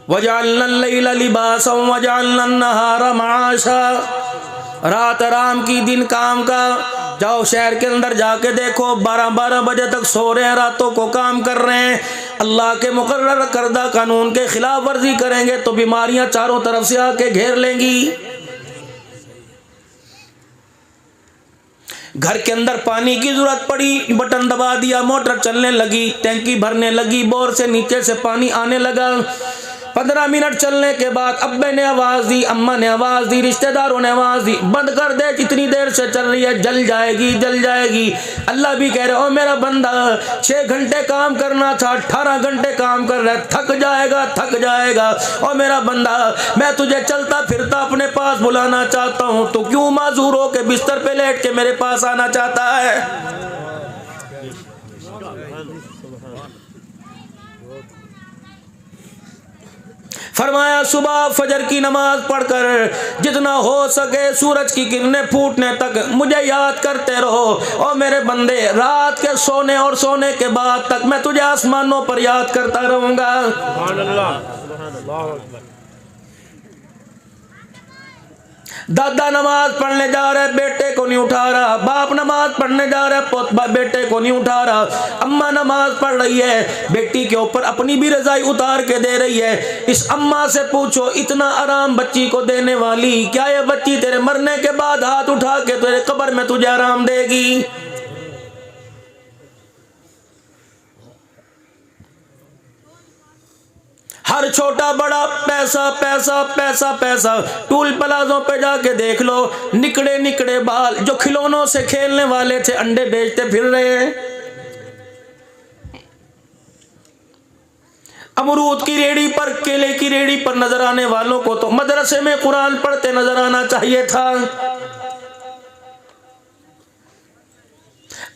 वजअलना लैला लिबासन वजअलना नहारा माशा। रात आराम की, दिन काम का। जाओ शहर के अंदर जाके देखो, 12-12 बजे तक सो रहे हैं, रातों को काम कर रहे हैं। अल्लाह के मुकर्रर करदा कानून के खिलाफ वर्जी करेंगे तो बीमारियां चारों तरफ से आके घेर लेंगी। घर के अंदर पानी की जरूरत पड़ी, बटन दबा दिया, मोटर चलने लगी, टैंकी भरने लगी, बोर से नीचे से पानी आने लगा। 15 मिनट चलने के बाद अब्बे ने आवाज दी, अम्मा ने आवाज दी, रिश्तेदारों ने आवाज दी, बंद कर दे, जितनी देर से चल रही है जल जाएगी जल जाएगी। अल्लाह भी कह रहे हो मेरा बंदा 6 घंटे काम करना था, 18 घंटे काम कर रहा है, थक जाएगा थक जाएगा। और मेरा बंदा मैं तुझे चलता फिरता अपने पास बुलाना चाहता हूँ, तो क्यों माजूर हो के बिस्तर पे लेट के मेरे पास आना चाहता है। फरमाया सुबह फजर की नमाज पढ़कर जितना हो सके सूरज की किरणें फूटने तक मुझे याद करते रहो। और मेरे बंदे रात के सोने और सोने के बाद तक मैं तुझे आसमानों पर याद करता रहूंगा। दादा नमाज पढ़ने जा रहा है, बेटे को नहीं उठा रहा। बाप नमाज पढ़ने जा रहा है, बेटे को नहीं उठा रहा। अम्मा नमाज पढ़ रही है, बेटी के ऊपर अपनी भी रजाई उतार के दे रही है। इस अम्मा से पूछो इतना आराम बच्ची को देने वाली, क्या ये बच्ची तेरे मरने के बाद हाथ उठा के तेरे कब्र में तुझे आराम देगी? हर छोटा बड़ा पैसा पैसा पैसा पैसा। टूल प्लाजों पे जाके देख लो, निकड़े निकड़े बाल जो खिलौनों से खेलने वाले थे अंडे बेचते फिर रहे हैं। अमरूद की रेड़ी पर, केले की रेड़ी पर नजर आने वालों को तो मदरसे में कुरान पढ़ते नजर आना चाहिए था।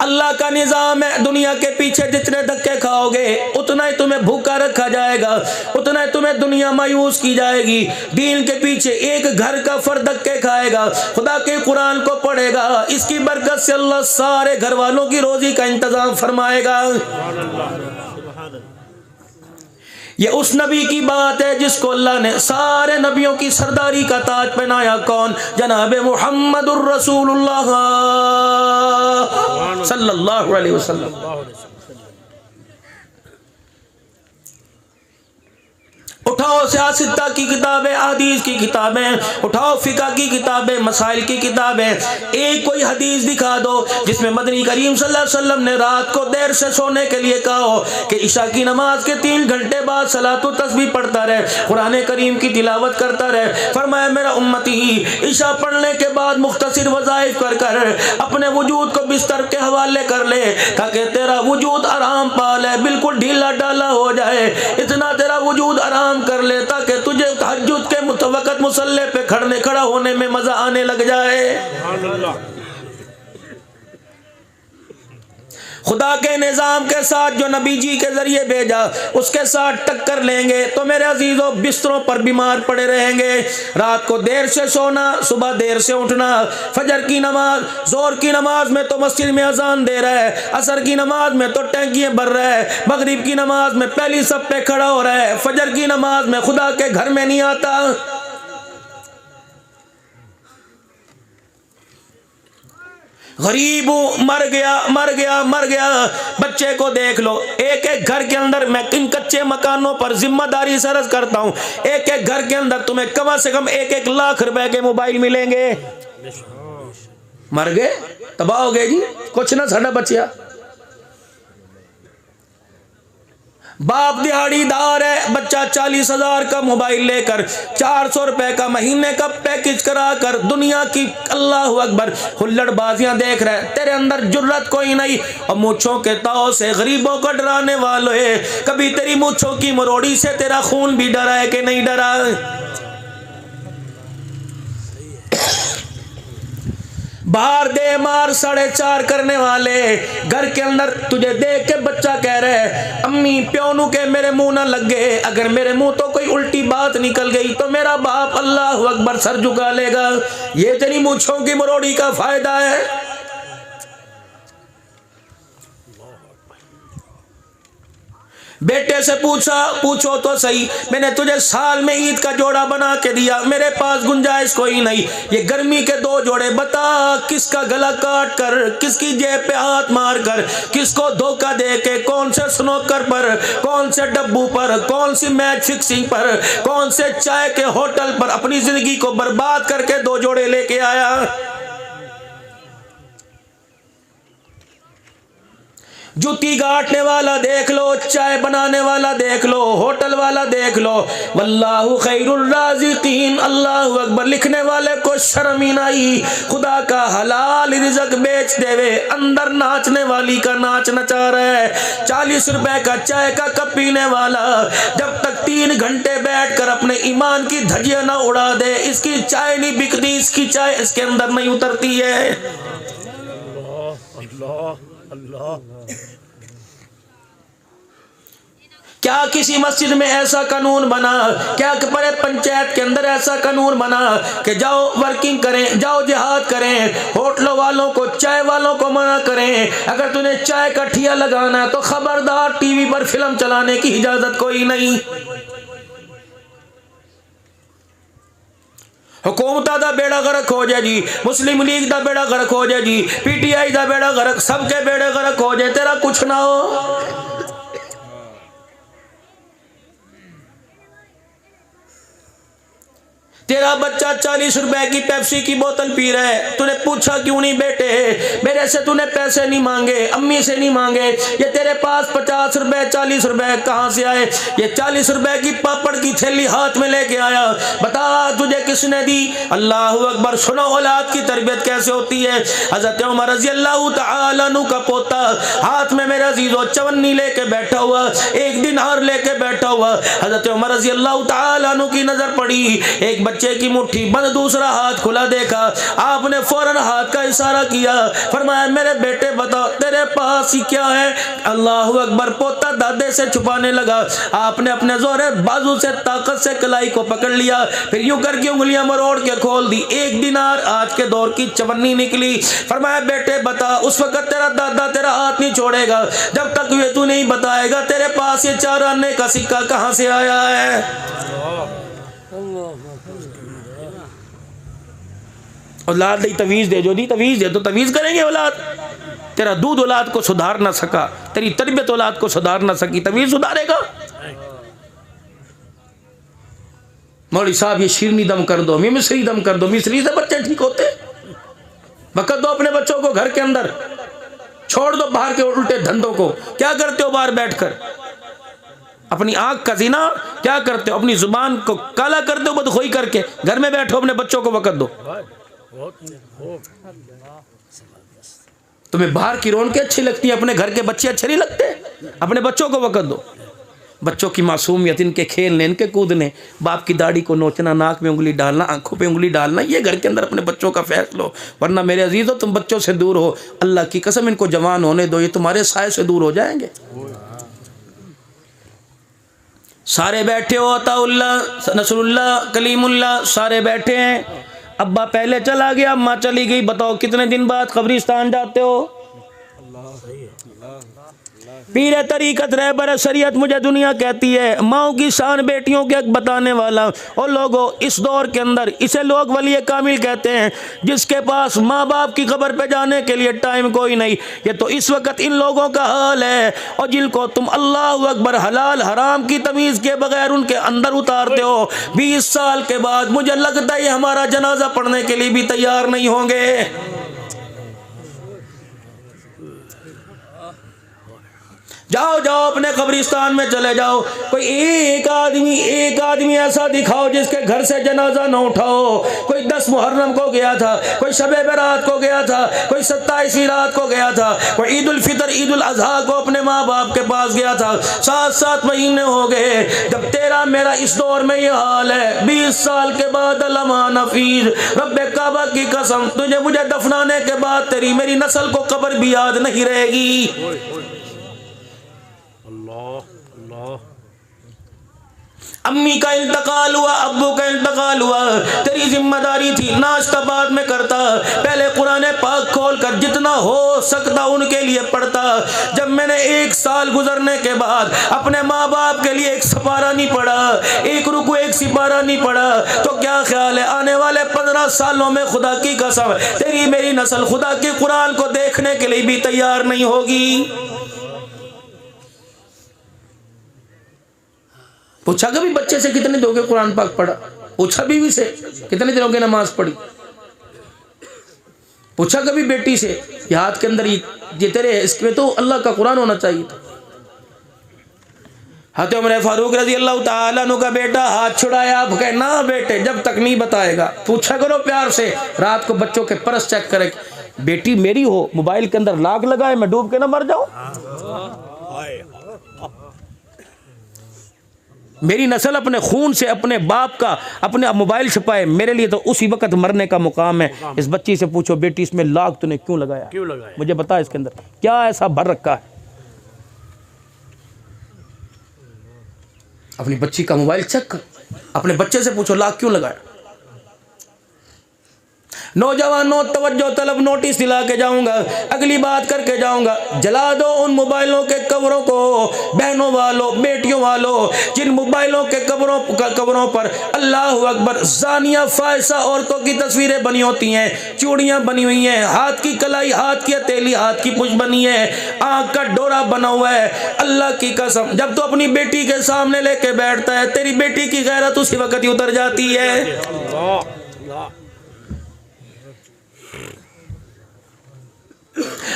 अल्लाह का निजाम है, दुनिया के पीछे जितने धक्के खाओगे उतना ही तुम्हें भूखा रखा जाएगा, उतना ही तुम्हें दुनिया मायूस की जाएगी। दीन के पीछे एक घर का फर्द धक्के खाएगा, खुदा के कुरान को पढ़ेगा, इसकी बरकत से अल्लाह सारे घर वालों की रोजी का इंतजाम फरमाएगा। ये उस नबी की बात है जिसको अल्लाह ने सारे नबियों की सरदारी का ताज पहनाया। कौन? जनाब मुहम्मदुर रसूलुल्लाह सल्लल्लाहु अलैहि वसल्लम। उठाओ सियासत की किताबें, हदीस की किताबें, उठाओ फिका की किताबें, मसाइल की किताबें। एक कोई हदीस दिखा दो जिसमें मदनी करीम सल्लल्लाहु अलैहि वसल्लम ने रात को देर से सोने के लिए कहा हो कि इशा की नमाज के 3 घंटे बाद सलातो तस्बीह पढ़ता रहे, कुरान करीम की तिलावत करता रहे। फरमाया मेरा उम्मती इशा पढ़ने के बाद मुख्तसर वज़ाइफ कर कर अपने वजूद को बिस्तर के हवाले कर ले, ताकि तेरा वजूद आराम पा ले, बिल्कुल ढीला डाला हो जाए। इतना तेरा वजूद आराम कर ले ताकि तुझे तहज्जुद के वक्त मुसल्ले पे खड़ा होने में मजा आने लग जाए। खुदा के निजाम के साथ जो नबी जी के जरिए भेजा उसके साथ टक्कर लेंगे तो मेरे अजीजों बिस्तरों पर बीमार पड़े रहेंगे। रात को देर से सोना, सुबह देर से उठना, फजर की नमाज, जोर की नमाज में तो मस्जिद में अजान दे रहा है, असर की नमाज में तो टैंकियां भर रहा है, मगरिब की नमाज में पहली सब पे खड़ा हो रहा है, फजर की नमाज में खुदा के घर में नहीं आता। गरीब मर गया मर गया मर गया। बच्चे को देख लो, एक एक घर के अंदर, मैं इन कच्चे मकानों पर जिम्मेदारी से अर्ज करता हूं, एक एक घर के अंदर तुम्हें कम से कम 1-1 लाख रुपए के मोबाइल मिलेंगे। मर गए, तबाह हो गए जी, कुछ ना साडा बचिया। बाप दिहाड़ीदार है, बच्चा 40,000 का मोबाइल लेकर 400 रुपए का महीने का पैकेज करा कर दुनिया की अल्लाह अकबर हुल्लड़बाजियां देख रहा है। तेरे अंदर जुर्रत कोई नहीं और मूंछों के ताव से गरीबों को डराने वालों है। कभी तेरी मूंछों की मरोड़ी से तेरा खून भी डरा है कि नहीं डरा? बाहर दे मार 4.5 करने वाले घर के अंदर तुझे देख के बच्चा कह रहा है अम्मी प्योनू के मेरे मुंह ना लग गए, अगर मेरे मुंह तो कोई उल्टी बात निकल गई तो मेरा बाप अल्लाह अकबर सर झुका लेगा। ये तेरी मूंछों की मरोड़ी का फायदा है। बेटे से पूछो तो सही, मैंने तुझे साल में ईद का जोड़ा बना के दिया, मेरे पास गुंजाइश कोई नहीं, ये गर्मी के 2 जोड़े बता, किसका गला काट कर, किसकी जेब पे हाथ मार कर, किसको धोखा दे के, कौन से स्नोकर पर, कौन से डब्बू पर, कौन सी मैच फिक्सिंग पर, कौन से चाय के होटल पर अपनी जिंदगी को बर्बाद करके 2 जोड़े लेके आया। जूती गाटने वाला देख लो, चाय बनाने वाला देख लो, होटल वाला देख लो, वल्लाहु खैरुर राज़िकीन, अल्लाहु अकबर लिखने वाले को शर्म ही नहीं, खुदा का हलाल रिज़्क बेच देवे, अंदर नाचने वाली का नाच नचा रहा है। 40 रुपए का चाय का कप पीने वाला जब तक 3 घंटे बैठकर अपने ईमान की धज्जियां ना उड़ा दे, इसकी चाय नहीं बिकती, इसकी चाय इसके अंदर नहीं उतरती है। अल्लाह अल्लाह। क्या किसी मस्जिद में ऐसा कानून बना, क्या बड़े पंचायत के अंदर ऐसा कानून बना कि जाओ वर्किंग करें, जाओ जिहाद करें, होटलों वालों को, चाय वालों को मना करें, अगर तूने चाय का ठिया लगाना है तो खबरदार टीवी पर फिल्म चलाने की इजाजत कोई नहीं। हुकूमत का बेड़ा गर्क हो जाए जी, मुस्लिम लीग का बेड़ा गर्क हो जाए जी, PTI का बेड़ा गर्क, सबके बेड़े गर्क हो जाए, तेरा कुछ ना हो। तेरा बच्चा 40 रुपए की पेप्सी की बोतल पी रहा है, तूने पूछा क्यों नहीं बेटे, मेरे से तूने पैसे नहीं मांगे, अम्मी से नहीं मांगे, ये तेरे पास 50 रुपए 40 रुपए कहां से आए? ये 40 रुपए की पापड़ की थैली हाथ में लेके आया, बता तुझे किसने दी? अल्लाह अकबर। सुनो औलाद की तरबियत कैसे होती है। हजरत उमर रज़ी अल्लाह तआला अन्हु का पोता हाथ में मेरा अजीजों चवन्नी लेके बैठा हुआ, 1 दिनार लेके बैठा हुआ। हजरत उमर रज़ी अल्लाह तआला अन्हु की नजर पड़ी, एक बच्चे की मुट्ठी बंद, दूसरा हाथ खुला देखा, आपने फौरन हाथ का इशारा किया, फरमाया मेरे बेटे बता तेरे पास ही क्या है? अल्लाह अकबर। पोता दादे से छुपाने लगा, आपने अपने जोरे बाजू से ताकत से कलाई को पकड़ लिया, फिर यूं करके उंगलियां मरोड़ के खोल दी, 1 दिनार आज के दौर की चवन्नी निकली। फरमाया बेटे बता, उस वक्त तेरा दादा तेरा हाथ नहीं छोड़ेगा जब तक ये तू नहीं बताएगा तेरे पास ये 4 आने का सिक्का कहां से आया है। औलाद दी तवीज़ दे, जो दी तवीज़ दे तो तवीज़ करेंगे औलाद। तेरा दूध औलाद को सुधार ना सका, तेरी तरबियत औलाद को सुधार ना सकी, तवीज़ सुधारेगा? मौलवी साहब ये शीरनी दम कर दो, मिश्री दम कर दो, मिश्री से बच्चे ठीक होते? बकत दो अपने बच्चों को घर के अंदर, छोड़ दो बाहर के उल्टे धंधों को। क्या करते हो बाहर बैठकर? अपनी आंख का ज़िना क्या करते हो? अपनी जुबान को काला करते हो बदखोई करके। घर में बैठो, अपने बच्चों को वक़्त दो। तुम्हें बाहर की रौनकें अच्छी लगती है, अपने घर के बच्चे अच्छे नहीं लगते? अपने बच्चों को वक़्त दो। बच्चों की मासूमियत, इनके खेलने, इनके कूदने, बाप की दाढ़ी को नोचना, नाक में उंगली डालना, आंखों पे उंगली डालना, ये घर के अंदर अपने बच्चों का फैसला लो। वरना मेरे अजीज़ों तुम बच्चों से दूर हो, अल्लाह की कसम इनको जवान होने दो, ये तुम्हारे साए से दूर हो जाएंगे। सारे बैठे हो, अताउल्लाह, नसरुल्लाह, कलीमुल्लाह, सारे बैठे हैं। अब्बा पहले चला गया, अम्मा चली गई, बताओ कितने दिन बाद कब्रिस्तान जाते हो? पीर तरीकत रहबर शरीयत मुझे दुनिया कहती है, माओ की शान बेटियों के बताने वाला। और लोगों इस दौर के अंदर इसे लोग वली कामिल कहते हैं, जिसके पास माँ बाप की कब्र पे जाने के लिए टाइम कोई नहीं। ये तो इस वक्त इन लोगों का हाल है, और जिनको तुम अल्लाह अकबर हलाल हराम की तमीज़ के बगैर उनके अंदर उतारते हो, 20 साल के बाद मुझे लगता है हमारा जनाजा पढ़ने के लिए भी तैयार नहीं होंगे। जाओ जाओ अपने कब्रिस्तान में चले जाओ। कोई एक आदमी ऐसा दिखाओ जिसके घर से जनाजा न उठाओ। कोई 10 मुहर्रम को गया था, कोई शबे बरात को गया था, कोई 27वीं रात को गया था, कोई ईद उल फितर ईद उल अजहा को अपने माँ बाप के पास गया था। 7-7 महीने हो गए जब तेरा मेरा इस दौर में ये हाल है। 20 साल के बाद लम्हा नफीर रब्बे काबा की कसम, तुझे मुझे दफनाने के बाद तेरी मेरी नस्ल को कब्र भी याद नहीं रहेगी। अम्मी का इंतकाल हुआ, अब्बू का इंतकाल हुआ, तेरी जिम्मेदारी थी नाश्ता बाद में करता, पहले कुरान पाक खोल कर जितना हो सकता उनके लिए पढ़ता। जब मैंने 1 साल गुजरने के बाद अपने माँ बाप के लिए एक सिपारा नहीं पढ़ा, एक रुकू एक सिपारा नहीं पढ़ा, तो क्या ख्याल है आने वाले 15 सालों में खुदा की कसम तेरी मेरी नस्ल खुदा के कुरान को देखने के लिए भी तैयार नहीं होगी। पूछा कभी बच्चे से कितने दिन हो गए कुरान पाक पढ़ा? पूछा बीवी से कितने दिन हो गए नमाज पढ़ी? पूछा कभी बेटी से ये हाथ के अंदर ये तेरे इसमें तो अल्लाह का कुरान होना चाहिए था। हज़रत उमर फारूक रज़ी अल्लाह ताला अन्हु का बेटा हाथ छुड़ाया, आप कहे ना बेटे जब तक नहीं बताएगा। पूछा करो प्यार से, रात को बच्चों के परस चेक करे, बेटी मेरी हो मोबाइल के अंदर लाग लगाए मैं डूब के ना मर जाऊं। मेरी नस्ल अपने खून से अपने बाप का अपने मोबाइल छुपाए, मेरे लिए तो उसी वक्त मरने का मुकाम है। इस बच्ची से पूछो बेटी इसमें लाग तूने क्यों लगाया? मुझे बता इसके अंदर क्या ऐसा भर रखा है? अपनी बच्ची का मोबाइल चेक कर, अपने बच्चे से पूछो लाग क्यों लगाया। नौजवानों तवज्जो तलब, नोटिस दिला के जाऊंगा, अगली बात करके जाऊंगा, जला दो उन मोबाइलों के कवरों को, बहनों वालों बेटियों वालों जिन मोबाइलों के कवरों पर अल्लाह अकबर जानिया फायसा औरतों की तस्वीरें बनी होती हैं, चूड़ियां बनी हुई हैं, हाथ की कलाई, हाथ की हथेली, हाथ की पुछ बनी है, आंख का डोरा बना हुआ है। अल्लाह की कसम जब तो अपनी बेटी के सामने लेके बैठता है तेरी बेटी की गैरत उसी वक्त ही उतर जाती है।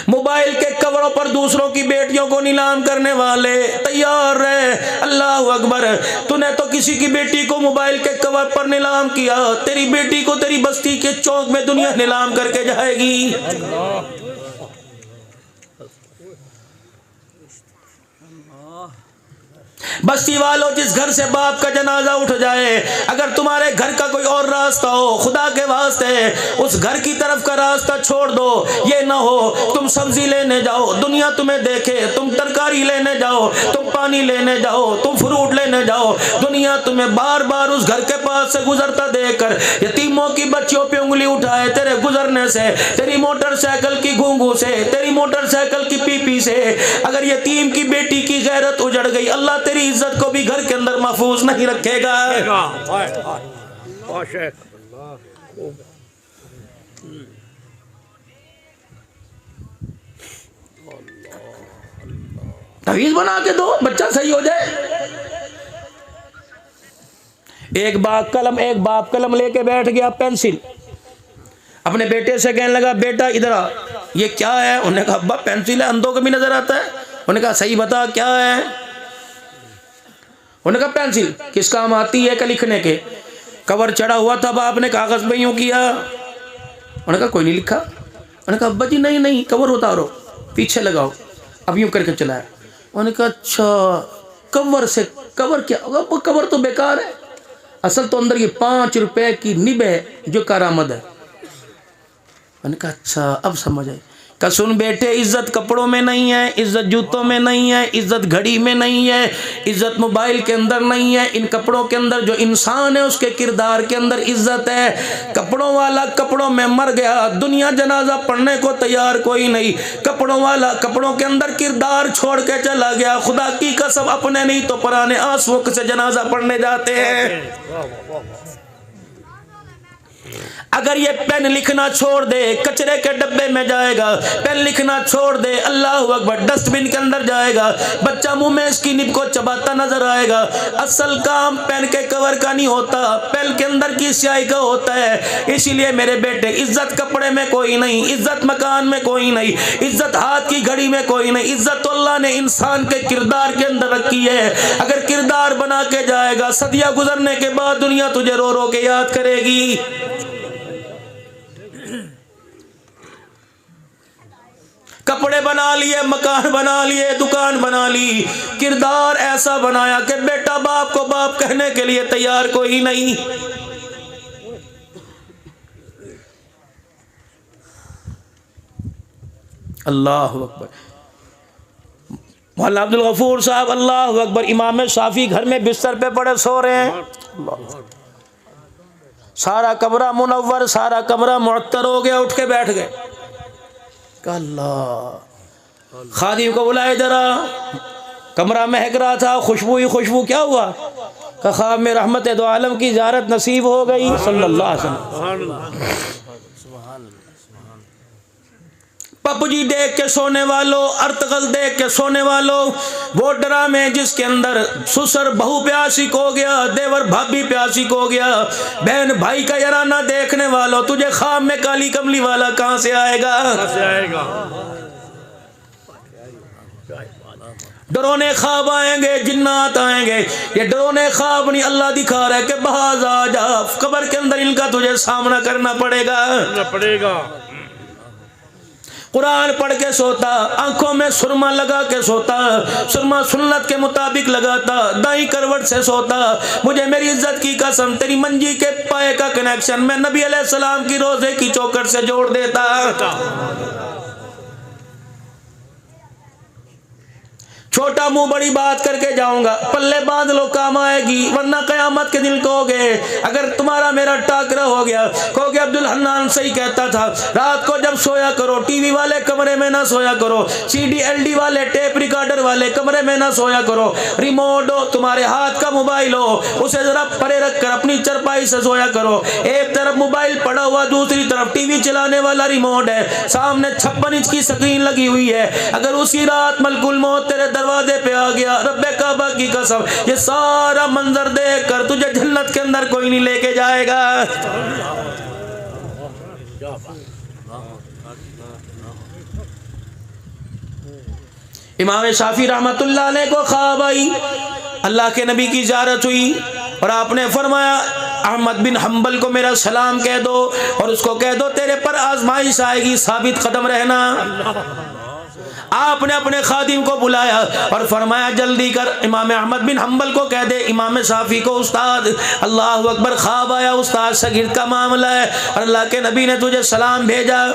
मोबाइल के कवरों पर दूसरों की बेटियों को नीलाम करने वाले तैयार रहे। अल्लाह अकबर, तूने तो किसी की बेटी को मोबाइल के कवर पर नीलाम किया, तेरी बेटी को तेरी बस्ती के चौक में दुनिया नीलाम करके जाएगी। बस्ती वालों जिस घर से बाप का जनाजा उठ जाए, अगर तुम्हारे घर का कोई और रास्ता हो खुदा के वास्ते उस घर की तरफ का रास्ता छोड़ दो। ये ना हो तुम सब्जी लेने जाओ दुनिया तुम्हें देखे, तुम तरकारी लेने जाओ, तुम पानी लेने जाओ, तुम फ्रूट लेने जाओ, दुनिया तुम्हें बार बार उस घर के पास से गुजरता देखकर यतीमों की बच्चियों पे उंगली उठाए तेरे गुजरने से, तेरी मोटरसाइकिल की घूंघू से, तेरी मोटरसाइकिल की पीपी से अगर यतीम की बेटी की गैरत उजड़ गई, अल्लाह तेरी इज्जत को भी घर के अंदर महफूज नहीं रखेगा। तवीज बना के दो बच्चा सही हो जाए। एक बाप कलम लेके बैठ गया, पेंसिल अपने बेटे से कहने लगा बेटा इधर आ, ये क्या है? उन्होंने कहा अब्बा पेंसिल है, अंधों को भी नजर आता है। उन्होंने कहा सही बता क्या है? उन्होंने कहा पेंसिल किस काम आती है? लिखने के कवर चढ़ा हुआ था, बाप ने कागज में यूं किया। उन्होंने कहा कोई नहीं लिखा। उन्होंने कहा अब्बा जी नहीं कवर उतारो पीछे लगाओ, अब यूं करके चलाया। उन्होंने कहा अच्छा कवर से, कवर क्या? कवर तो बेकार है, असल तो अंदर ये 5 रुपए की निब है जो करामद है। मैंने कहा अच्छा अब समझ आए। कहा सुन बेटे, इज्जत कपड़ों में नहीं है, इज्जत जूतों में नहीं है, इज्जत घड़ी में नहीं है, इज्जत मोबाइल के अंदर नहीं है, इन कपड़ों के अंदर जो इंसान है उसके किरदार के अंदर इज्जत है। कपड़ों वाला कपड़ों में मर गया, दुनिया जनाजा पढ़ने को तैयार कोई नहीं। कपड़ों वाला कपड़ों के अंदर किरदार छोड़ के चला गया। खुदा की कसम अपने नहीं तो पुराने आंसुओं से जनाजा पढ़ने जाते हैं। अगर ये पेन लिखना छोड़ दे कचरे के डब्बे में जाएगा, पेन लिखना छोड़ दे अल्लाह अकबर डस्टबिन के अंदर जाएगा, बच्चा मुंह में इसकी निब को चबाता नजर आएगा। असल काम पेन के कवर का नहीं होता, पेन के अंदर की स्याही का होता है। इसीलिए मेरे बेटे इज्जत कपड़े में कोई नहीं, इज्जत मकान में कोई नहीं, इज्जत हाथ की घड़ी में कोई नहीं, इज्जत तो अल्लाह ने इंसान के किरदार के अंदर रखी है। अगर किरदार बना के जाएगा सदियां गुजरने के बाद दुनिया तुझे रो रो के याद करेगी। कपड़े बना लिए, मकान बना लिए, दुकान बना ली, किरदार ऐसा बनाया कि बेटा बाप को बाप कहने के लिए तैयार कोई नहीं। अल्लाह अकबर। मौलाना अब्दुल गफूर साहब अल्लाह अकबर, इमाम शाफी घर में बिस्तर पे पड़े सो रहे हैं, सारा कमरा मुनव्वर, सारा कमरा मुअत्तर हो गया, उठ के बैठ गए। अल्लाह, खादिम को बुलाए जरा, कमरा महक रहा था, खुशबू ही खुशबू, क्या हुआ? कहा में रहमत दो आलम की ज़ियारत नसीब हो गई सल्लल्लाहु अलैहि वसल्लम। पपजी देख के सोने वालों, अर्तगल देख के सोने वालों, वो ड्रामे जिसके अंदर ससुर बहू पे आशिक हो गया, देवर भाभी पे आशिक हो गया, बहन भाई का याराना देखने वालों, तुझे ख्वाब में काली कमली वाला कहां से आएगा? डरोने ख्वाब आएंगे, जिन्नात आएंगे। ये डरोने ख्वाब नहीं, अल्लाह दिखा रहा है कि बहाज आ जा, कब्र के अंदर इनका तुझे सामना करना पड़ेगा। कुरान पढ़ के सोता, आंखों में सुरमा लगा के सोता, सुरमा सुन्नत के मुताबिक लगाता, दाई करवट से सोता। मुझे मेरी इज्जत की कसम, तेरी मंजी के पाए का कनेक्शन मैं नबी अलैहिस्सलाम की रोजे की चौखट से जोड़ देता। छोटा मुंह बड़ी बात करके जाऊंगा, पल्ले बांध लो काम आएगी, वरना कयामत के दिन कहोगे, अगर तुम्हारा मेरा टाकरा हो गया, कहोगे अब्दुल हन्नान सही कहता था, रात को जब सोया करो टीवी वाले कमरे में ना सोया करो, सीडी एलडी वाले टेप रिकॉर्डर वाले कमरे में ना सोया करो, रिमोट हो तुम्हारे हाथ का मोबाइल हो, उसे जरा परे रख कर अपनी चरपाई से सोया करो। एक तरफ मोबाइल पड़ा हुआ, दूसरी तरफ टीवी चलाने वाला रिमोट है, सामने 56 इंच की स्क्रीन लगी हुई है। अगर उसी रात मलकुल मौत तेरे दरवाजे पे आ गया, रब्बे काबा की कसम, ये सारा मंजर देख कर तुझे जन्नत के अंदर कोई नहीं लेके जाएगा। इमाम शाफी रहमतुल्लाह अलैह को ख्वाब आई, अल्लाह के नबी की ज़ियारत हुई और आपने फरमाया अहमद बिन हम्बल को मेरा सलाम कह दो और उसको कह दो तेरे पर आजमाइश आएगी, साबित कदम रहना। आपने अपने खादिम को बुलाया और फरमाया जल्दी कर इमाम अहमद बिन हम्बल को कह दे इमाम शाफी को उस्ताद अल्लाह अकबर ख्वाब आया, उस्ताद शगीर का मामला है और अल्लाह के नबी ने तुझे सलाम भेजा।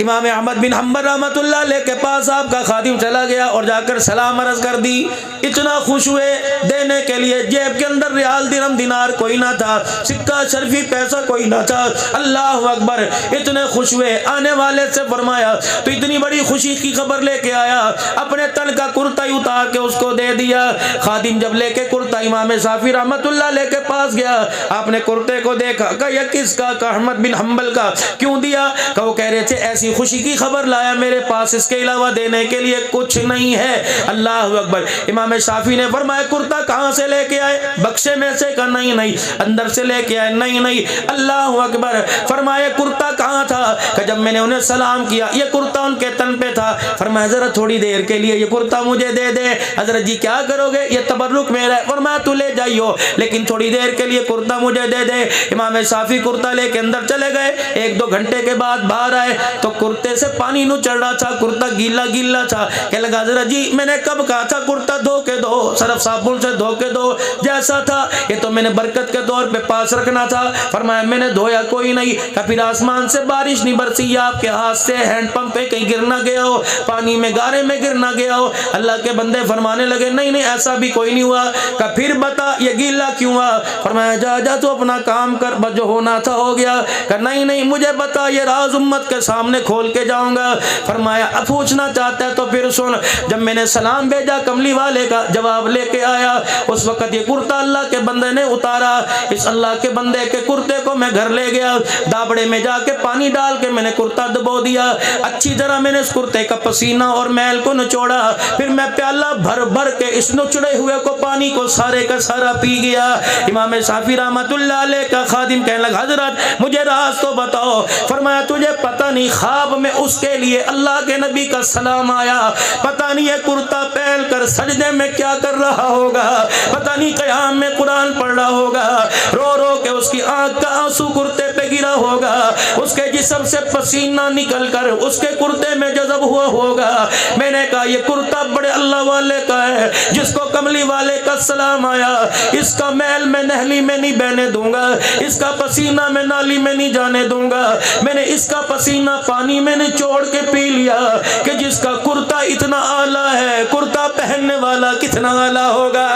इमाम अहमद बिन हम्बल रहमतुल्लाह अलैह के पास आपका खादिम चला गया और जाकर सलाम अर्ज कर दी। इतना खुश हुए, देने के लिए जेब के अंदर रियाल दिरहम दिनार कोई ना था, सिक्का शर्फी पैसा कोई ना था। अल्लाह अकबर, इतने खुश हुए, आने वाले से फरमाया तो इतनी बड़ी खुशी की खबर लेके आया, अपने तन का कुर्ता ही उतार के उसको दे दिया। खादिम जब लेके कुर्ता इमाम शाफी रहमतुल्लाह अलैह के पास गया, आपने कुर्ते को देखा, कहा यह किसका? कहा अहमद बिन हम्बल का। क्यों दिया? कहा वो कह रहे थे ऐसी खुशी की खबर लाया, मेरे पास इसके अलावा देने के लिए कुछ नहीं है। अल्लाह अकबर। इमाम शाफी ने फरमाया कुर्ता कहां से लेके आए? बक्से में से? कहा नहीं नहीं। अंदर से लेके आए? नहीं नहीं। अल्लाह अकबर। फरमाया कुर्ता कहां था? कहा जब मैंने उन्हें सलाम किया ये कुर्ता उनके तन पे था। फरमाया जरा थोड़ी देर के लिए ये कुर्ता मुझे दे दे। हजरत जी क्या करोगे? ये तबर्रुक मेरा है। फरमाया तू ले जाइयो, लेकिन थोड़ी देर के लिए कुर्ता मुझे दे दे। इमाम शाफी कुर्ता लेके अंदर चले गए। 1-2 घंटे के बाद बाहर आए तो कुर्ते से पानी नु चढ़ रहा था, कुर्ता गीला गीला था। कह लगा हजरत जी मैंने कब कहा था कुर्ता धो के दो, सरफ साबुन से धो के दो, जैसा था ये तो मैंने बरकत के तौर पे पास रखना था। फरमाया मैंने धोया कोई नहीं। फिर आसमान से बारिश नहीं बरसी, आपके हाथ से हैंडपंप पे कहीं गिर ना गया हो, पानी में गारे में गिर ना गया हो। अल्लाह के बंदे फरमाने लगे नहीं नहीं ऐसा भी कोई नहीं हुआ। कहा फिर बता ये गीला क्यों हुआ? फरमाया जा जा तू अपना काम कर, बस जो होना था हो गया। कहा नहीं नहीं मुझे बता, ये राज उम्मत के सामने खोल के जाऊंगा। फरमाया अब पूछना चाहता है तो फिर सुन। जब मैंने सलाम भेजा कमली वाले का जवाब लेके आया, उस वक्त ये कुर्ता अल्लाह के बंदे ने उतारा। इस अल्लाह के बंदे के कुर्ते को मैं घर ले गया, दाबड़े में जाके पानी डाल के मैंने कुर्ता दबो दिया। अच्छी तरह मैंने इस कुर्ते का पसीना और मैल को निचोड़ा, फिर मैं प्याला भर भर के इस नुचड़े हुए को पानी को सारे का सारा पी गया। इमाम शाफी रहमतुल्लाह अलैह का खादिम कहने लगा हजरत मुझे राज तो बताओ। फरमाया तुझे पता नहीं ख्वाब में उसके लिए अल्लाह के नबी का सलाम आया, पता नहीं ये कुर्ता पहन कर सजदे में क्या कर रहा होगा, पता नहीं क़याम में कुरान पढ़ रहा होगा, रो रो के उसकी आंख का आंसू कुर्ते पे गिरा होगा, उसके जिस्म जिस्म से पसीना निकल कर उसके कुर्ते में जज़ब हुआ होगा। मैंने कहा ये कुर्ता बड़े अल्लाह वाले का है, जिसको कमली वाले का सलाम आया, इसका मैल मैं नहली में नहीं बहने दूंगा, इसका पसीना मैं नाली में नहीं जाने दूंगा। मैंने इसका पसीना पानी में निचोड़ के पी लिया कि जिसका कुर्ता इतना आला है, कुर्ता पहनने वाला कितना आला होगा।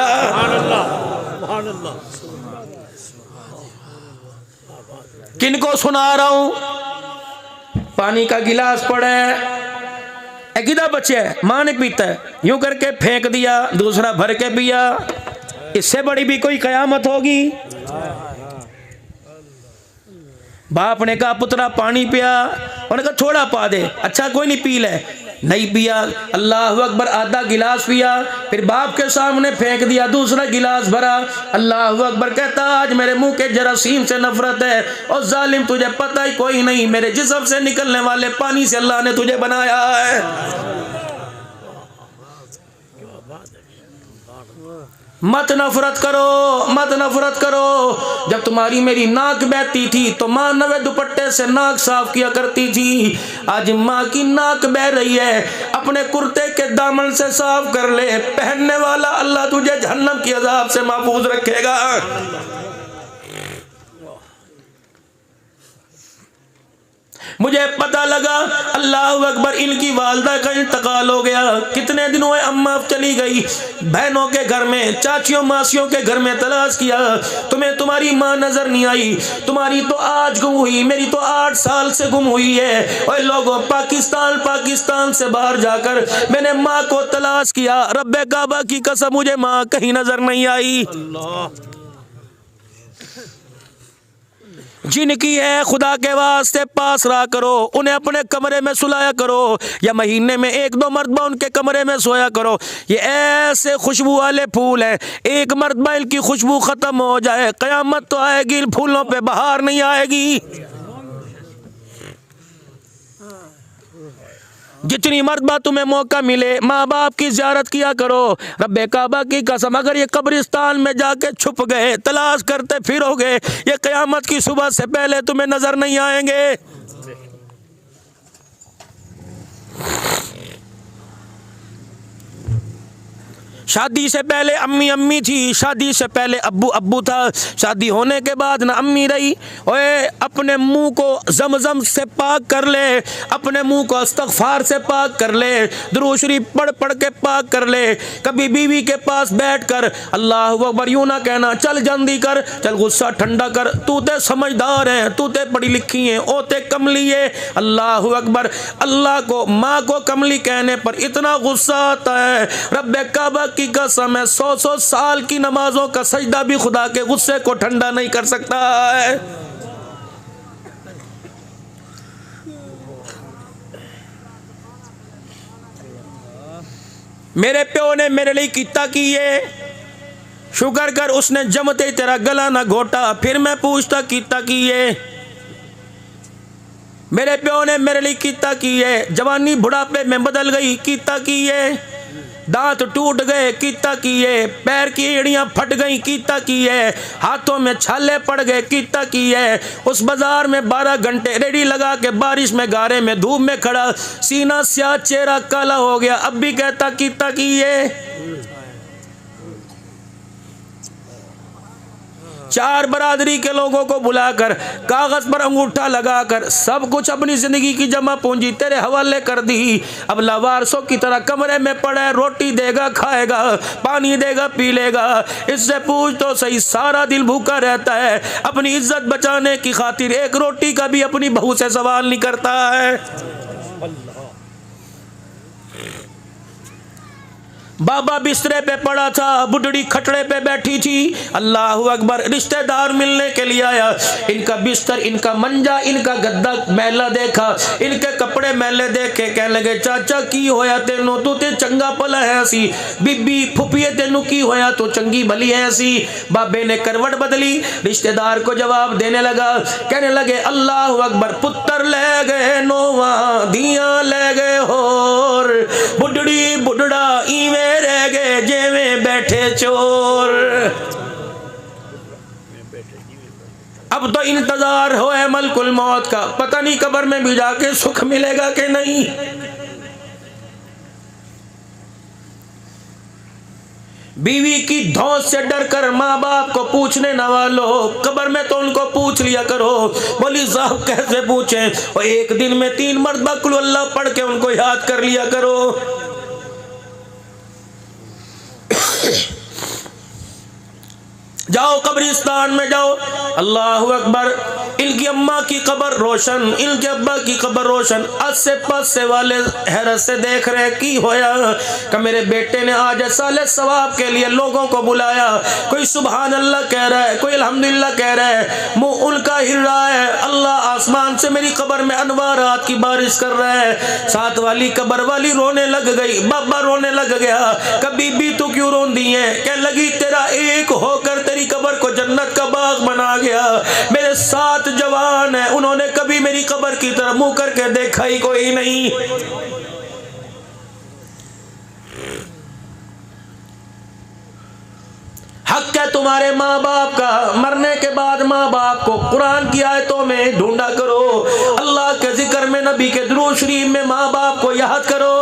किनको सुना रहा हूं? पानी का गिलास पड़ा है, किदा बचे है, मां ने पीता है, यूं करके फेंक दिया, दूसरा भर के पिया। इससे बड़ी भी कोई कयामत होगी? बाप ने कहा पुत्रा पानी पिया, उन्होंने कहा थोड़ा पा दे। अच्छा कोई नहीं, पी ले। नहीं पिया। अल्लाह अकबर, आधा गिलास पिया, फिर बाप के सामने फेंक दिया, दूसरा गिलास भरा। अल्लाह अकबर, कहता आज मेरे मुंह के जरासीम से नफरत है। और जालिम तुझे पता ही कोई नहीं, मेरे जिस्म से निकलने वाले पानी से अल्लाह ने तुझे बनाया है। मत नफरत करो, मत नफरत करो। जब तुम्हारी मेरी नाक बहती थी तो माँ नवे दुपट्टे से नाक साफ किया करती थी। आज माँ की नाक बह रही है, अपने कुर्ते के दामन से साफ कर ले। पहनने वाला अल्लाह तुझे जहन्नम की अजाब से महफूज रखेगा। मुझे पता लगा अल्लाह अकबर, इनकी वालदा का इंतकाल हो गया। कितने दिन हुए, अम्मा चली गई, बहनों के घर में, चाचियों मासियों के घर में तलाश किया, तुम्हें तुम्हारी माँ नजर नहीं आई। तुम्हारी तो आज गुम हुई, मेरी तो 8 साल से गुम हुई है। और लोगों, पाकिस्तान से बाहर जाकर मैंने माँ को तलाश किया। रब्बे काबा की कसम, मुझे माँ कहीं नजर नहीं आई। जिनकी है खुदा के वास्ते पास रहा करो, उन्हें अपने कमरे में सुलाया करो, या महीने में 1-2 मरतबा उनके कमरे में सोया करो। ये ऐसे खुशबू वाले फूल हैं, एक मरतबा इनकी खुशबू खत्म हो जाए, कयामत तो आएगी, इन फूलों पे बहार नहीं आएगी। जितनी मरतबा तुम्हें मौका मिले माँ बाप की ज़ियारत किया करो। रब्बे काबा की कसम, अगर ये कब्रिस्तान में जाके छुप गए, तलाश करते फिरोगे, ये क़यामत की सुबह से पहले तुम्हें नजर नहीं आएंगे। शादी से पहले अम्मी अम्मी थी, शादी से पहले अब्बू अब्बू था, शादी होने के बाद ना अम्मी रही। ओए अपने मुंह को ज़मज़म से पाक कर ले, अपने मुंह को इस्तग़फ़ार से पाक कर ले, दुरूद शरीफ पढ़ पढ़ के पाक कर ले। कभी बीवी के पास बैठ कर अल्लाह अकबर यूं ना कहना, चल जल्दी कर, चल गुस्सा ठंडा कर, तू ते समझदार है, तू ते पढ़ी लिखी है, ओ ते कमली है। अल्लाह अकबर, अल्लाह को माँ को कमली कहने पर इतना गुस्सा आता है। रब्बे काबा की कसम है, 100 साल की नमाजों का सजदा भी खुदा के गुस्से को ठंडा नहीं कर सकता है। मेरे प्यो ने मेरे लिए किता की है, शुक्र कर उसने जमते तेरा गला ना घोटा। फिर मैं पूछता किता की है, मेरे प्यो ने मेरे लिए किता की है। जवानी बुढ़ापे में बदल गई, किता की है। दांत टूट गए, कीता किए। पैर की एड़ियां फट गई, कीता किए। हाथों में छाले पड़ गए, कीता किए। उस बाजार में 12 घंटे रेडी लगा के बारिश में, गारे में, धूप में खड़ा, सीना स्याह, चेहरा काला हो गया, अब भी कहता कीता किए। 4 बरादरी के लोगों को बुलाकर, कागज पर अंगूठा लगाकर, सब कुछ अपनी जिंदगी की जमा पूंजी तेरे हवाले कर दी। अब लावारसों की तरह कमरे में पड़े, रोटी देगा खाएगा, पानी देगा पी लेगा। इससे पूछ तो सही, सारा दिल भूखा रहता है, अपनी इज्जत बचाने की खातिर एक रोटी का भी अपनी बहू से सवाल नहीं करता है। बाबा बिस्तरे पे पड़ा था, बुढ़ड़ी खटड़े पे बैठी थी। अल्लाह अकबर, रिश्तेदार मिलने के लिए आया। इनका बिस्तर, इनका मंजा, इनका गद्दा मैला देखा, इनके कपड़े मैले देखे, कहने लगे चाचा की होया तेनू, तू ते चंगा भला है सी। बीबी फुफिए तेनू की होया, तू चंगी भली है सी। बाबे ने करवट बदली, रिश्तेदार को जवाब देने लगा, कहने लगे अल्लाह अकबर, पुत्र ले गए नोवा, दियां ले गए होर, बुढ़ड़ी बुढ़ड़ा इवे रह गए जेवे बैठे चोर। अब तो इंतजार हो है मलकुल मौत का, पता नहीं कब्र में भी जाके सुख मिलेगा कि नहीं। बीवी की धौंस से डर कर माँ बाप को पूछने न वालों, कब्र में तो उनको पूछ लिया करो। बोली साहब कैसे पूछें? और एक दिन में 3 मरतबा कुल अल्लाह पढ़ के उनको याद कर लिया करो। जाओ कब्रिस्तान में जाओ, अल्लाहु अकबर, इनकी अम्मा की कब्र रोशन, इनके अब्बा की कब्र रोशन। आसे पासे वाले हैरत से देख रहे की होया कि मेरे बेटे ने आज साले सवाब के लिए लोगों को बुलाया। कोई सुभान अल्लाह कह रहा है, कोई अल्हम्दुलिल्लाह कह रहा है, मुंह उनका हिल रहा है। अल्लाह आसमान से मेरी कब्र में अनवारात की बारिश कर रहा है। साथ वाली कब्र वाली रोने लग गई, बाबा रोने लग गया। कभी भी तू क्यों रोंदी है? कह लगी तेरा एक होकर तेरी कब्र को जन्नत का बाग बना गया। मेरे 7 जवान हैं, उन्होंने कभी मेरी कब्र की तरफ मुंह करके देखा ही कोई नहीं। हक है तुम्हारे माँ बाप का, मरने के बाद माँ बाप को कुरान की आयतों में ढूंढा करो, अल्लाह के जिक्र में, नबी के दुरूद शरीफ में माँ बाप को याद करो।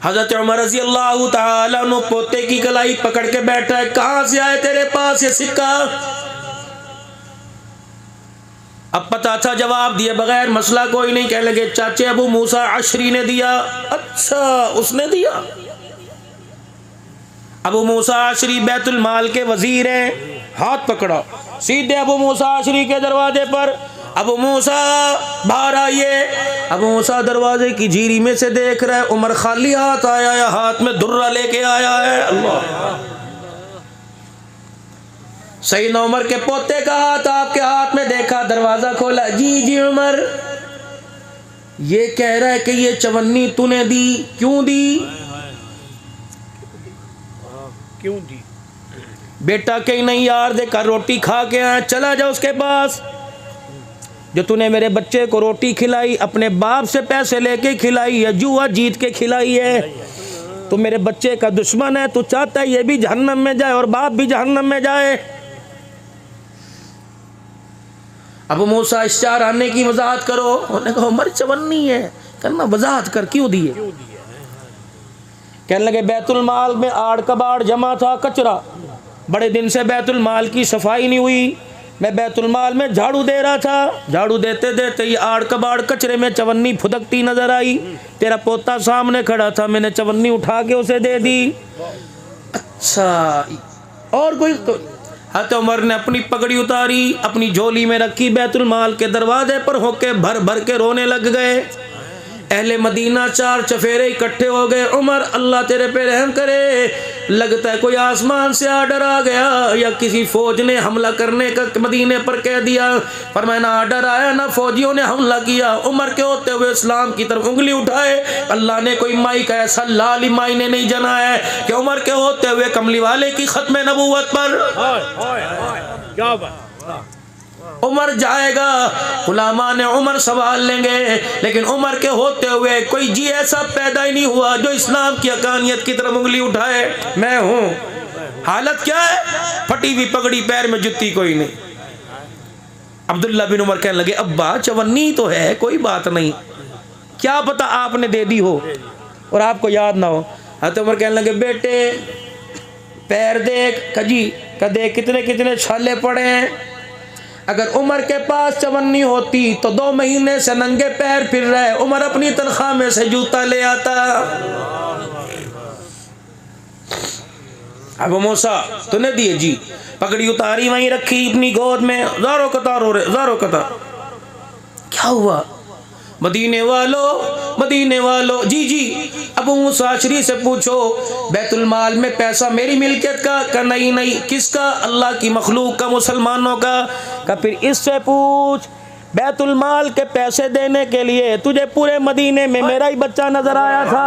हजरत उमर रज़ी अल्लाह ताला अन्हु पोते की कलाई पकड़ के बैठा है। कहां से आए तेरे पास ये सिक्का? अब पता था जवाब दिए बगैर मसला कोई नहीं। कहने लगे चाचे अबू मूसा अशरी ने दिया। अच्छा उसने दिया। अबू मूसा अशरी बैतुल माल के वजीर हैं। हाथ पकड़ा, सीधे अबू मूसा अशरी के दरवाजे पर। अबू मूसा बाहर आइए। अबू मूसा दरवाजे की झीरी में से देख रहे, उमर खाली हाथ आया है, हाथ में दुर्रा लेके आया है। अल्लाह, सैयदना उमर के पोते का हाथ आपके हाथ में देखा, दरवाजा खोला। जी जी उमर, ये कह रहा है कि ये चवन्नी तूने दी, क्यों दी? क्यों दी? बेटा कहीं नहीं यार, देखा रोटी खा के आया, चला जा उसके पास। जो तूने मेरे बच्चे को रोटी खिलाई अपने बाप से पैसे लेके खिलाई है, जुआ जीत के खिलाई है। तू मेरे बच्चे का दुश्मन है, तू चाहता है ये भी जहन्नम में जाए और बाप भी जहन्नम में जाए। अबू मूसा इस 4 आने की वजाहत करो। उन्होंने कहा उमर चवन्नी है, करना वजाहत कर, क्यों दिए? कहने लगे बैतुल माल में आड़ कबाड़ जमा था, कचरा, बड़े दिन से बैतुल माल की सफाई नहीं हुई। मैं बैतुल माल में झाड़ू दे रहा था, झाड़ू देते देते ये आड़ कबाड़ कचरे में चवन्नी फुदकती नजर आई। तेरा पोता सामने खड़ा था, मैंने चवन्नी उठा के उसे दे दी। अच्छा, और कोई? तो हज़रत उमर ने अपनी पगड़ी उतारी, अपनी झोली में रखी, बैतुल माल के दरवाजे पर होके भर भर के रोने लग गए। अहले मदीना 4 चफेरे इकट्ठे हो गए। उमर अल्लाह तेरे पे रहम करे, लगता है कोई आसमान से आर्डर आ गया या किसी फौज ने हमला करने का मदीने पर कह दिया। फरमाया ना आर्डर आया ना फौजियों ने हमला किया। उमर के होते हुए इस्लाम की तरफ उंगली उठाए। अल्लाह ने कोई माई का ऐसा लाली मायने नहीं जना है कि उमर के होते हुए कमली वाले की खत्म नबूवत पर क्या बात। उमर जाएगा, गुलामा ने उमर संभाल लेंगे, लेकिन उमर के होते हुए कोई जी ऐसा पैदा ही नहीं हुआ जो इस्लाम की हकानियत की तरफ उंगली उठाए। मैं हूं। हालत क्या है? फटी हुई पगड़ी, पैर में जुत्ती कोई नहीं। अब्दुल्ला बिन उमर कहने लगे अब्बा चवन्नी तो है, कोई बात नहीं, क्या पता आपने दे दी हो और आपको याद ना हो। हज़रत उमर कहने लगे बेटे पैर देख। कजी का देख कितने कितने छाले पड़े हैं। अगर उमर के पास चवन्नी होती तो 2 महीने से नंगे पैर फिर रहे, उमर अपनी तनख्वाह में से जूता ले आता। अबू मूसा तूने दिए? जी। पगड़ी उतारी, वहीं रखी अपनी गोद में, ज़ारो कतार हो रहे, ज़ारो कतार। क्या हुआ? मदीने वालों, जी जी। अबू मूसा अशरी से पूछो बैतुल माल में पैसा मेरी मिल्कियत का नहीं, किसका? अल्लाह की मखलूक का, मुसलमानों का। फिर इससे पूछ बैतुल माल के पैसे देने के लिए तुझे पूरे मदीने में मेरा ही बच्चा नजर आया था।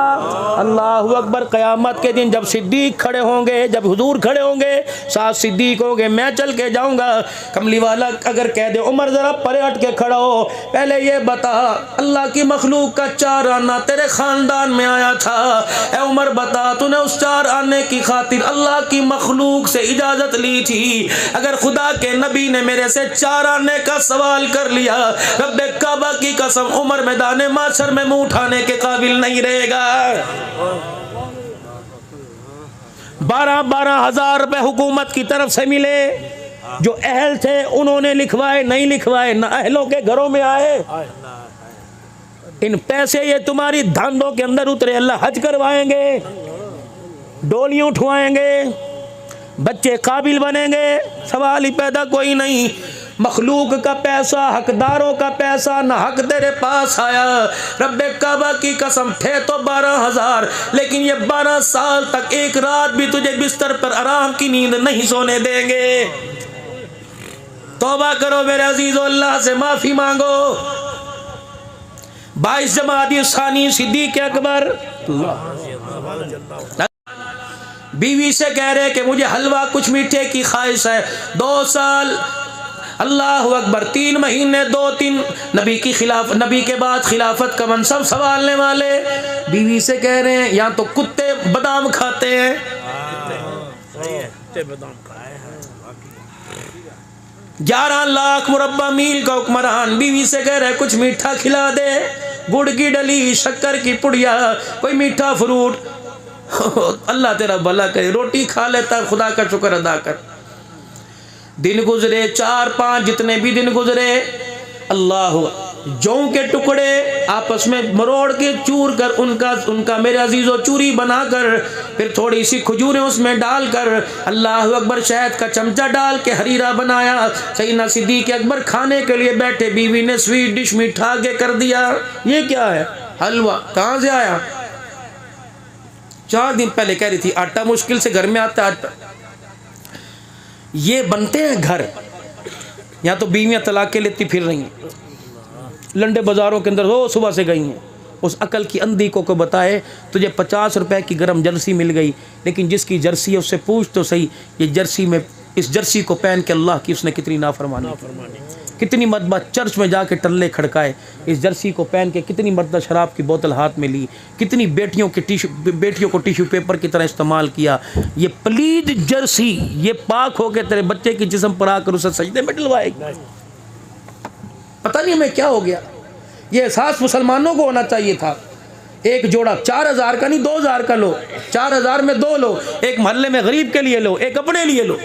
अल्लाह अकबर। क़यामत के दिन जब सिद्दीक खड़े होंगे, जब हुजूर खड़े होंगे, साथ सिद्दीक होंगे, मैं चल के जाऊंगा। कमली वाला अगर कह दे उमर जरा परे हट के खड़ा हो, पहले ये बता अल्लाह की मखलूक का 4 आना तेरे खानदान में आया था। ए उमर बता तूने उस 4 आने की खातिर अल्लाह की मखलूक से इजाजत ली थी? अगर खुदा के नबी ने मेरे से 4 आने का सवाल कर लिया, रब्बे काबा की कसम उमर मैदान माशर में मुंह उठाने के काबिल नहीं रहेगा। 12-12 हजार रुपए हुकूमत की तरफ से मिले, जो अहल थे उन्होंने लिखवाए, नहीं लिखवाए ना अहलों के घरों में आए। इन पैसे ये तुम्हारी धांधों के अंदर उतरे, अल्लाह हज करवाएंगे, डोलियां उठवाएंगे, बच्चे काबिल बनेंगे, सवाल ही पैदा कोई नहीं। मखलूक का पैसा, हकदारों का पैसा ना हक तेरे पास आया। रब्बे काबा की कसम थे तो 12,000, लेकिन ये 12 साल तक एक रात भी तुझे बिस्तर पर आराम की नींद नहीं सोने देंगे। तौबा करो मेरे अजीजों, अल्लाह से माफी मांगो। 22 जमादी सानी सिद्दीक अकबर बीवी से कह रहे कि मुझे हलवा कुछ मीठे की ख्वाहिश है। 2 साल अल्लाह अकबर, 3 महीने 2-3 नबी के बाद खिलाफत का मनसब संभालने वाले बीवी से कह रहे हैं यहाँ तो कुत्ते बादाम खाते हैं। 11 लाख मुरब्बा मील का हुक्मरान बीवी से कह रहे कुछ मीठा खिला दे, गुड़ की डली, शक्कर की पुड़िया, कोई मीठा फ्रूट। अल्लाह तेरा भला करे, रोटी खा लेता खुदा का शुक्र अदा कर। दिन गुजरे 4-5, जितने भी दिन गुजरे, अल्लाह जौ के टुकड़े आपस में मरोड़ के चूर कर उनका मेरे अजीजों चूरी बनाकर, फिर थोड़ी सी खजूरें उसमें डालकर, अल्लाह अकबर, शहद का चमचा डाल के हरीरा बनाया। सैयदना सिद्दीक अकबर खाने के लिए बैठे, बीवी ने स्वीट डिश मीठा आगे कर दिया। ये क्या है? हलवा। कहाँ से आया? 4 दिन पहले कह रही थी आटा मुश्किल से घर में आता है। ये बनते हैं घर, यहाँ तो बीवियाँ तलाक़ें लेती फिर रही हैं, लंडे बाज़ारों के अंदर रोज़ सुबह से गई हैं। उस अकल की अंधी को बताए तुझे 50 रुपए की गर्म जर्सी मिल गई, लेकिन जिसकी जर्सी है उससे पूछ तो सही, ये जर्सी में, इस जर्सी को पहन के अल्लाह की उसने कितनी नाफरमानी, कितनी मरतबा चर्च में जाके टल्ले खड़काए, इस जर्सी को पहन के कितनी मरतबा शराब की बोतल हाथ में ली, कितनी बेटियों को टिश्यू पेपर की तरह इस्तेमाल किया। ये प्लीज जर्सी ये पाक होके तेरे बच्चे की जिस्म पर आकर उसे सजदे में डलवाएगी। पता नहीं हमें क्या हो गया। ये एहसास मुसलमानों को होना चाहिए था। एक जोड़ा 4,000 का नहीं 2,000 का लो, 4,000 में 2 लो, एक मोहल्ले में गरीब के लिए लो, एक अपने लिए लो।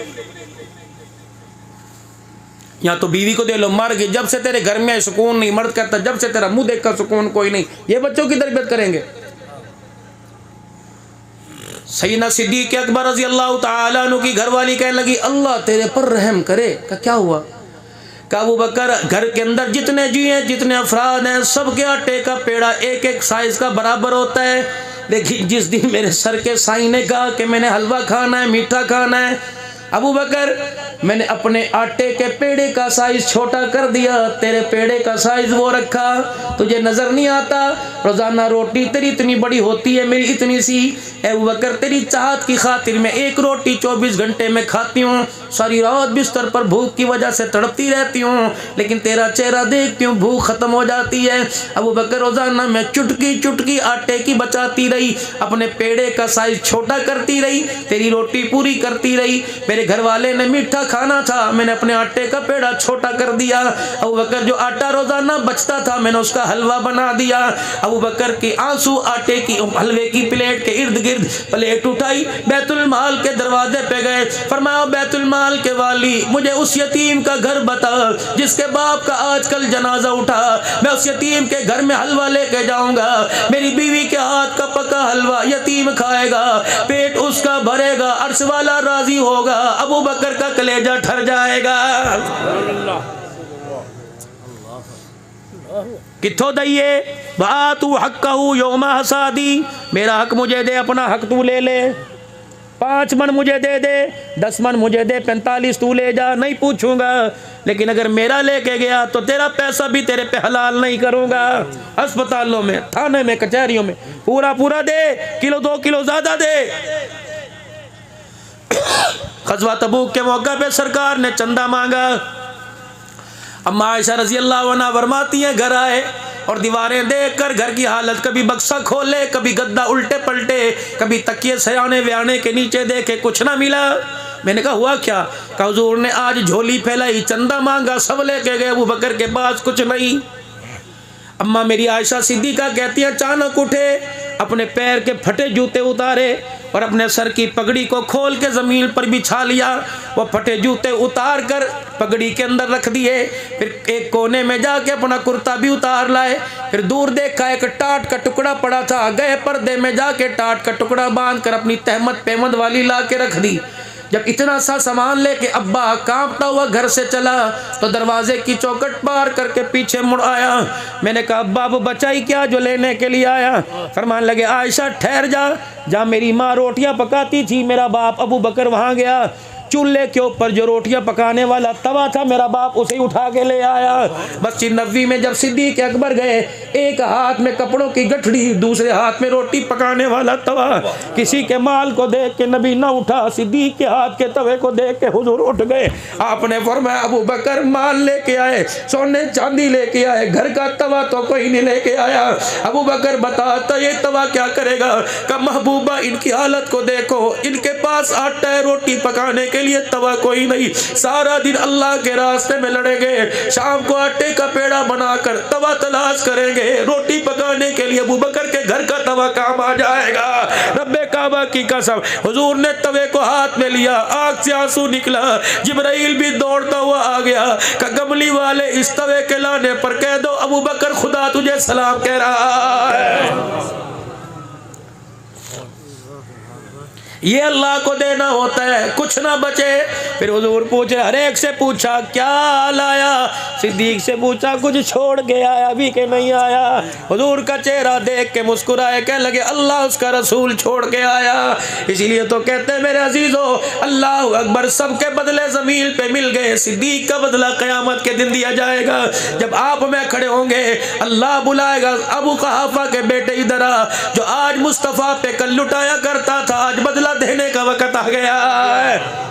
या तो बीवी को दे लो, मर गई, जब से तेरे घर में सुकून नहीं, मर्द कहता जब से तेरा मुंह देखकर सुकून कोई नहीं। ये बच्चों की तरबियत करेंगे। सैयदना सिद्दीक अकबर रज़ी अल्लाह तआला अन्हु की घरवाली कहने लगी अल्लाह तेरे पर रहम करे। का क्या हुआ? का अबू बकर, घर के अंदर जितने जी हैं, जितने अफराद हैं, सबके आटे का पेड़ा एक एक साइज का बराबर होता है, लेकिन जिस दिन मेरे सर के साईं ने कहा कि मैंने हलवा खाना है, मीठा खाना है, अबू बकर मैंने अपने आटे के पेड़े का साइज छोटा कर दिया, तेरे पेड़े का साइज वो रखा। तुझे नजर नहीं आता रोजाना रोटी तेरी इतनी बड़ी होती है, मेरी इतनी सी। अबू बकर तेरी चाहत की खातिर मैं एक रोटी 24 घंटे में खाती हूँ, सारी रात बिस्तर पर भूख की वजह से तड़पती रहती हूँ, लेकिन तेरा चेहरा देखती हूँ भूख खत्म हो जाती है। अबू बकर रोजाना मैं चुटकी चुटकी आटे की बचाती रही, अपने पेड़े का साइज छोटा करती रही, तेरी रोटी पूरी करती रही। मेरे घर वाले ने मीठा खाना था, मैंने अपने आटे का पेड़ा छोटा कर दिया। अबू बकर जो आटा रोजाना बचता था मैंने उसका हलवा बना दिया। अबू बकर के आंसू आटे की हलवे की प्लेट के इर्द गिर्द प्लेट उठाई, बैतुल माल के दरवाजे पे गए, फरमाया बैतुल माल के वाली मुझे उस यतीम का घर बता जिसके बाप का आजकल जनाजा उठा, मैं उस यतीम के घर में हलवा लेके जाऊंगा, मेरी बीवी के हाथ का पका हलवा यतीम खाएगा, पेट उसका भरेगा, अर्श वाला राजी होगा, अबू बकर का कलेजा ठर जाएगा। किथों दइए बातू हक कहू योमा हसादी, मेरा हक मुझे दे, अपना हक तू ले ले। 5 मन मुझे दे दे, 10 मन मुझे दे, 45 तू ले जा, नहीं पूछूंगा। लेकिन अगर मेरा लेके गया तो तेरा पैसा भी तेरे पे हलाल नहीं करूंगा। अस्पतालों में, थाने में, कचहरियों में पूरा पूरा दे, किलो 2 किलो ज्यादा दे। ग़ज़वा तबूक के मौका पे सरकार ने चंदा मांगा। अम्मा आयशा रज़ी अल्लाह अन्हा फरमाती हैं, घर आए और दीवारें देखकर घर की हालत, कभी बक्सा खोले, कभी गद्दा उल्टे पलटे, कभी तकिए सयाने व्याने के नीचे देखे, कुछ ना मिला। मैंने कहा हुआ क्या? कहा हुजूर ने आज झोली फैलाई, चंदा मांगा, सब लेके गए, अबू बकर के पास कुछ नहीं। अम्मा मेरी आयशा सिद्दीक़ा कहती है, अचानक उठे, अपने पैर के फटे जूते उतारे और अपने सर की पगड़ी को खोल के ज़मीन पर बिछा लिया। वो फटे जूते उतार कर पगड़ी के अंदर रख दिए। फिर एक कोने में जाके अपना कुर्ता भी उतार लाए। फिर दूर देखा एक टाट का टुकड़ा पड़ा था, गए पर्दे में जाके टाट का टुकड़ा बांध कर अपनी तहमत पेमद वाली ला के रख दी। जब इतना सा सामान लेके अब्बा कांपता हुआ घर से चला तो दरवाजे की चौखट पार करके पीछे मुड़ आया। मैंने कहा अब्बा अब बचाई क्या जो लेने के लिए आया? फरमान लगे, आयशा ठहर जा, जहाँ मेरी माँ रोटियां पकाती थी मेरा बाप अबू बकर वहाँ गया, चूल्हे के ऊपर जो रोटियां पकाने वाला तवा था मेरा बाप उसे उठा के ले आया। मस्जिद नबवी में जब सिद्दीक अकबर गए, एक हाथ में कपड़ों की गठड़ी, दूसरे हाथ में रोटी पकाने वाला तवा। किसी के माल को देख के नबी ना उठा, सिद्दीक के हाथ के तवे को देख के हुजूर उठ गए। आपने फरमाया अबू बकर माल लेके आए, सोने चांदी लेके आए, घर का तवा तो कोई नहीं लेके आया। अबू बकर बताता ये तवा क्या करेगा? का महबूबा इनकी हालत को देखो, इनके पास आटा है रोटी पकाने के लिए, तवा कोई नहीं, सारा दिन अल्लाह के रास्ते में लड़ेंगे, शाम को आटे का पेड़ा बनाकर तवा तलाश करेंगे, रोटी पकाने के लिए अबू बकर के घर का तवा काम आ जाएगा। रब्बे काबा की कसम, हुजूर ने तवे को हाथ में लिया, आंख से आंसू निकला, जिब्राइल भी दौड़ता हुआ आ गया। कमली वाले इस तवे के लाने पर कह दो अबू बकर खुदा तुझे सलाम कह रहा है। ये अल्लाह को देना होता है, कुछ ना बचे। फिर हुजूर पूछे, हर एक से पूछा क्या लाया? सिद्दीक से पूछा कुछ छोड़ के आया भी कि नहीं आया? हुजूर का चेहरा देख के मुस्कुराए, कह लगे अल्लाह उसका रसूल छोड़ के आया। इसीलिए तो कहते हैं मेरे अजीजों, अल्लाह अकबर, सबके बदले जमीन पे मिल गए, सिद्दीक का बदला क़यामत के दिन दिया जाएगा। जब आप में खड़े होंगे अल्लाह बुलाएगा, अबू कहाफा के बेटे इधर आ, जो आज मुस्तफ़ा पे कल लुटाया करता था, आज बदला देने का वक्त आ गया है।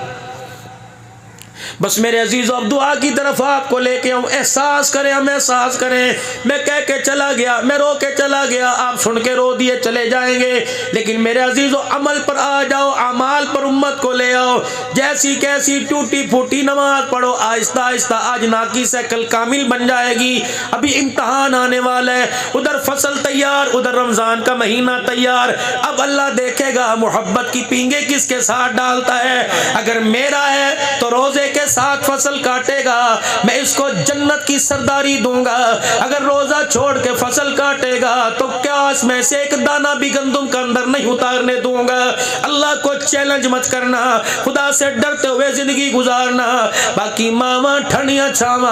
बस मेरे अजीज़ों अब दुआ की तरफ आपको लेके आऊँ, एहसास करें, हम एहसास करें। मैं कह के चला गया, मैं रो के चला गया, आप सुन के रो दिए चले जाएंगे, लेकिन मेरे अजीज़ों अमल पर आ जाओ, अमाल पर उम्मत को ले आओ। जैसी कैसी टूटी फूटी नमाज पढ़ो, आहिस्ता आहिस्ता आज नाकी से कल कामिल बन जाएगी। अभी इम्तहान आने वाला है, उधर फसल तैयार, उधर रमज़ान का महीना तैयार। अब अल्लाह देखेगा मोहब्बत की पींगे किसके साथ डालता है। अगर मेरा है तो रोज़े के साथ फसल काटेगा, मैं इसको जन्नत की सरदारी दूंगा। अगर रोजा छोड़ के फसल काटेगा तो क्यास में से एक दाना भी गंदम का अंदर नहीं उतारने दूंगा। अल्लाह को चैलेंज मत करना, खुदा से डरते हुए जिंदगी गुजारना। बाकी मामा ठंडिया छावा,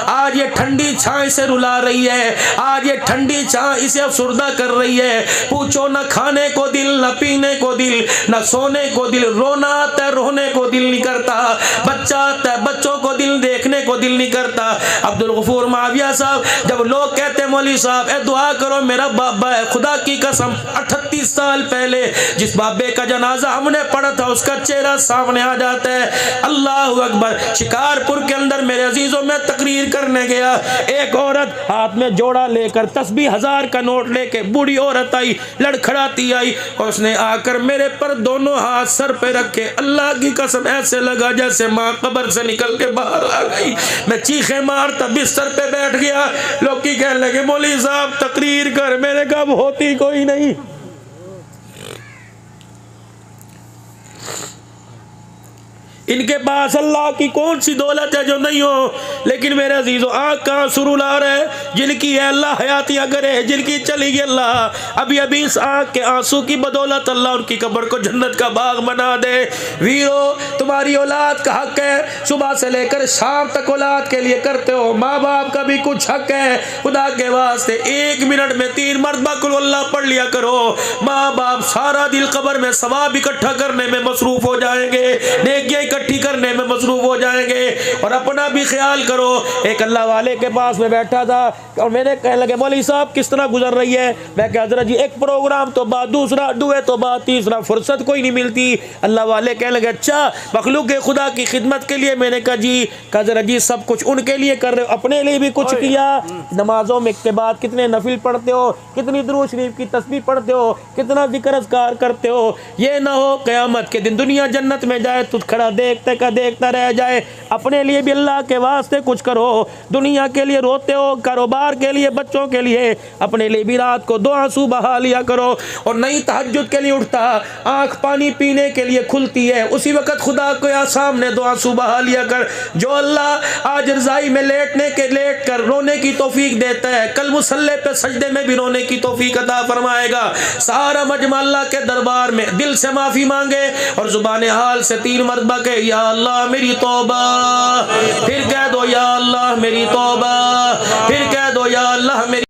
आज ये ठंडी छाए से रुला रही है, आज ये ठंडी छां इसे अफसुर्दा कर रही है। पूछो न खाने को दिल, न पीने को दिल, न सोने को दिल, रोना आता है रोने को दिल नहीं करता, बच्चा बच्चों को दिल देखने को दिल नहीं करता। अब्दुल गफूर माविया साहब, जब लोग कहते हैं मौलवी साहब ए दुआ करो मेरा बाबा है, खुदा की कसम 38 साल पहले जिस बाबे का जनाजा हमने पढ़ा था उसका चेहरा सामने आ जाता है। अल्लाह अकबर। शिकारपुर के अंदर मेरे अजीजों में तकरीर करने गया, एक औरत हाथ में जोड़ा लेकर तस्बीह 1000 का नोट लेके बूढ़ी औरत आई, लड़खड़ाती आई और उसने आकर मेरे पर दोनों हाथ सर पे रखे, अल्लाह की कसम ऐसे लगा जैसे माँ कब्र से निकल के बाहर आ गई। मैं चीखे मारता बिस्तर पे बैठ गया। लोग की कहने लगे मौलवी साहब तकरीर कर, मेरे कब होती कोई नहीं। इनके पास अल्लाह की कौन सी दौलत है जो नहीं हो, लेकिन मेरे अजीजों आँख का आंसू ला रहे, जिनकी है अल्लाह हयातियाँ करे, जिनकी चली गई अल्लाह अभी अभी इस आँख के आंसू की बदौलत अल्लाह उनकी कब्र को जन्नत का बाग बना दे। वीरो तुम्हारी औलाद का हक है, सुबह से लेकर शाम तक औलाद के लिए करते हो, माँ बाप का भी कुछ हक है। खुदा के वास्ते 1 मिनट में 3 मरतबा कुल अल्लाह पढ़ लिया करो। माँ बाप सारा दिल कब्र में सवाब इकट्ठा करने में मसरूफ हो जाएंगे, नेकियां इकट्ठी करने में मसरूफ हो जाएंगे। और अपना भी ख्याल करो। एक अल्लाह वाले के पास में बैठा था और मैंने कहने लगे मौलवी साहब किस तरह गुजर रही है। मैं कहा हज़रत जी एक प्रोग्राम तो बाद, दूसरा दुए तो बाद, तीसरा फुर्सत कोई नहीं मिलती। अल्लाह वाले कहने लगे अच्छा मखलूक खुदा की खिदमत के लिए। मैंने कहा जी, हज़रत जी सब कुछ उनके लिए कर रहे हो, अपने लिए भी कुछ किया। नमाजों में के बाद कितने नफिल पढ़ते हो, कितनी दुरूद शरीफ की तस्बीह पढ़ते हो, कितना जिक्र अज़कार करते हो। ये ना हो क़यामत के दिन दुनिया जन्नत में जाए तो खड़ा देखते का देखता रह जाए। अपने लिए भी अल्लाह के वास्ते कुछ करो। दुनिया के लिए रोते हो, कारोबार के लिए, बच्चों के लिए, अपने लिए भी रात को 2 आंसू बहा लिया करो। और नहीं तहज्जुद के लिए उठता, आंख पानी पीने के लिए खुलती है, उसी वक्त खुदा को या सामने 2 आंसू बहा लिया कर। जो अल्लाह आज रज़ाई में लेट कर रोने की तौफीक देता है, कल मुसल्ले पे सजदे में भी रोने की तौफीक अता फरमाएगा। सारा मजमा अल्लाह के दरबार में दिल से माफी मांगे और जुबान हाल से 3 मरतबा कहे या अल्लाह मेरी तौबा, फिर कह दो या अल्लाह मेरी तौबा, फिर कह दो या अल्लाह मेरी